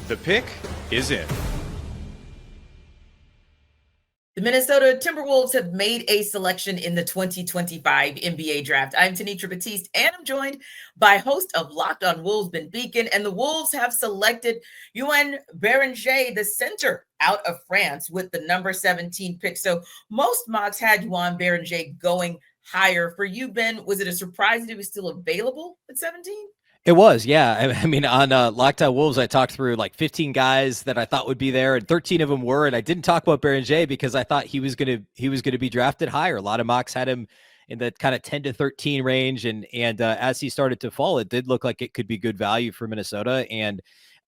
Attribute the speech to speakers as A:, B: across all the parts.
A: The pick is in.
B: The Minnesota Timberwolves have made a selection in the 2025 NBA draft. I'm Tenitra Batiste, and I'm joined by host of Locked on Wolves, Ben Beecken. And the Wolves have selected Joan Beringer, the center out of France, with the number 17 pick. So most mocks had Joan Beringer going higher. For you, Ben, was it a surprise that he was still available at 17?
C: It was, yeah. I mean, on Locked On Wolves, I talked through like 15 guys that I thought would be there, and 13 of them were. And I didn't talk about Beringer because I thought he was gonna be drafted higher. A lot of mocks had him in the kind of 10 to 13 range, and as he started to fall, it did look like it could be good value for Minnesota. And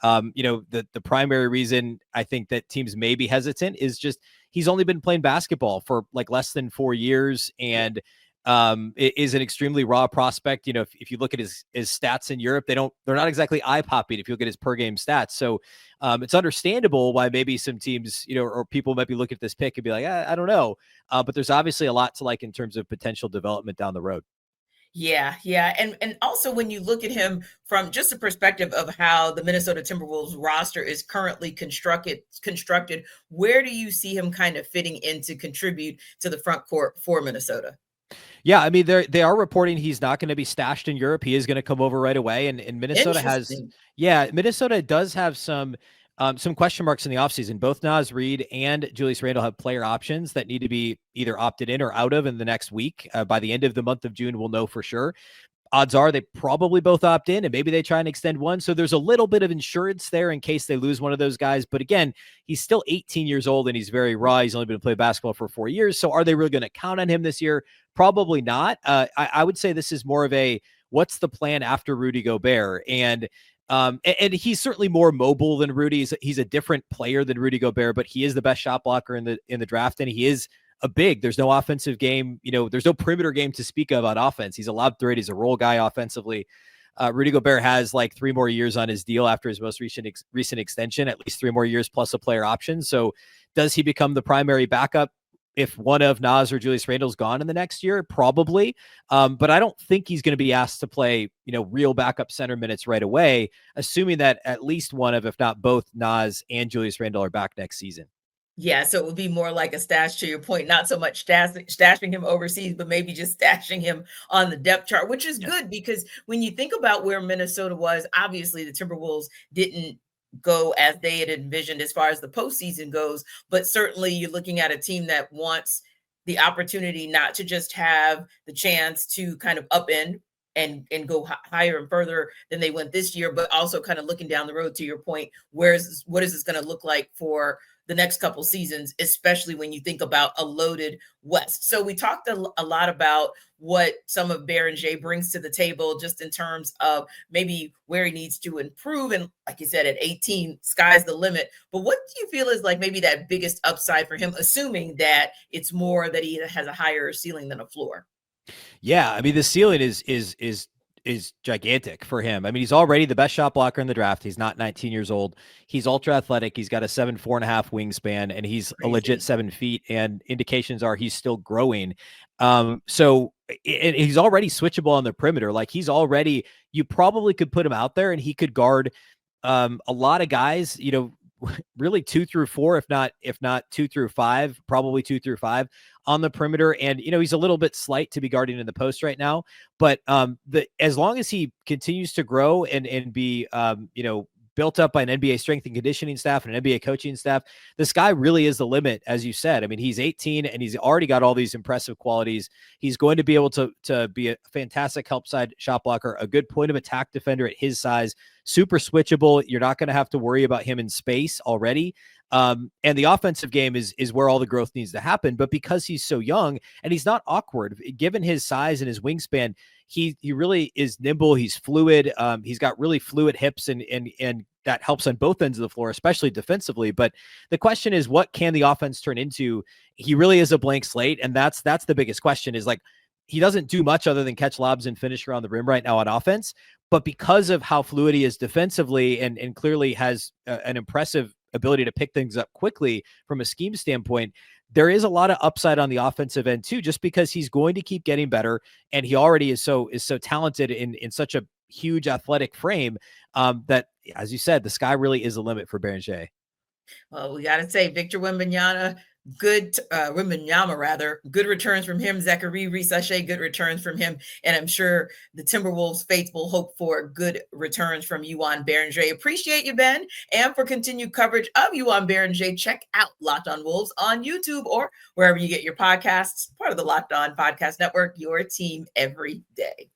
C: the primary reason I think that teams may be hesitant is just he's only been playing basketball for like less than 4 years, and it is an extremely raw prospect. If you look at his stats in Europe, they're not exactly eye popping if you look at his per game stats. So it's understandable why maybe some teams, or people might be looking at this pick and be like, I don't know. But there's obviously a lot to like in terms of potential development down the road.
B: Yeah. And also when you look at him from just the perspective of how the Minnesota Timberwolves roster is currently constructed, where do you see him kind of fitting in to contribute to the front court for Minnesota?
C: Yeah, I mean, they are reporting he's not going to be stashed in Europe. He is going to come over right away. And Minnesota Minnesota does have some question marks in the offseason. Both Naz Reid and Julius Randle have player options that need to be either opted in or out of in the next week. By the end of the month of June, we'll know for sure. Odds are they probably both opt in, and maybe they try and extend one. So there's a little bit of insurance there in case they lose one of those guys. But again, he's still 18 years old and he's very raw. He's only been playing basketball for 4 years. So are they really going to count on him this year? Probably not. I would say this is more of a, what's the plan after Rudy Gobert? And he's certainly more mobile than Rudy. He's a different player than Rudy Gobert, but he is the best shot blocker in the draft. And he is a big. There's no offensive game. There's no perimeter game to speak of on offense. He's a lob threat. He's a role guy offensively. Rudy Gobert has like 3 more years on his deal after his most recent extension, at least 3 more years plus a player option. So does he become the primary backup if one of Naz or Julius Randle's gone in the next year? Probably. But I don't think he's going to be asked to play, real backup center minutes right away, assuming that at least one of, if not both, Naz and Julius Randle are back next season.
B: Yeah, so it would be more like a stash, to your point, not so much stashing him overseas, but maybe just stashing him on the depth chart, which is good because when you think about where Minnesota was, obviously the Timberwolves didn't go as they had envisioned as far as the postseason goes, but certainly you're looking at a team that wants the opportunity not to just have the chance to kind of upend and go higher and further than they went this year, but also kind of looking down the road, to your point, what is this going to look like for the next couple seasons, especially when you think about a loaded West. So we talked a lot about what some of Beringer brings to the table, just in terms of maybe where he needs to improve. And like you said, at 18, sky's the limit. But what do you feel is like maybe that biggest upside for him, assuming that it's more that he has a higher ceiling than a floor?
C: Yeah, I mean, the ceiling is gigantic for him. I mean, he's already the best shot blocker in the draft. He's not 19 years old. He's ultra athletic. He's got a 7'4.5" wingspan, and he's a legit 7 feet. And indications are he's still growing. So he's already switchable on the perimeter. Like you probably could put him out there and he could guard a lot of guys, really 2 through 4, if not 2 through 5, probably 2 through 5 on the perimeter. And, he's a little bit slight to be guarding in the post right now, but as long as he continues to grow and be, built up by an NBA strength and conditioning staff and an NBA coaching staff, the sky really is the limit, as you said. I mean, he's 18 and he's already got all these impressive qualities. He's going to be able to be a fantastic help side shot blocker, a good point of attack defender at his size, super switchable. You're not going to have to worry about him in space already. And the offensive game is where all the growth needs to happen. But because he's so young and he's not awkward, given his size and his wingspan, he really is nimble. He's fluid. He's got really fluid hips and that helps on both ends of the floor, especially defensively. But the question is, what can the offense turn into? He really is a blank slate. And that's the biggest question, is like, he doesn't do much other than catch lobs and finish around the rim right now on offense. But because of how fluid he is defensively and clearly has an impressive ability to pick things up quickly from a scheme standpoint, there is a lot of upside on the offensive end too, just because he's going to keep getting better. And he already is so talented in such a huge athletic frame, that, as you said, the sky really is a limit for Beringer.
B: Well, we got to say Victor Wembanyama, Wembanyama rather, good returns from him. Zachary Risache, good returns from him. And I'm sure the Timberwolves faithful hope for good returns from Joan Beringer. Appreciate you, Ben. And for continued coverage of Joan Beringer, check out Locked On Wolves on YouTube or wherever you get your podcasts, part of the Locked On Podcast Network, your team every day.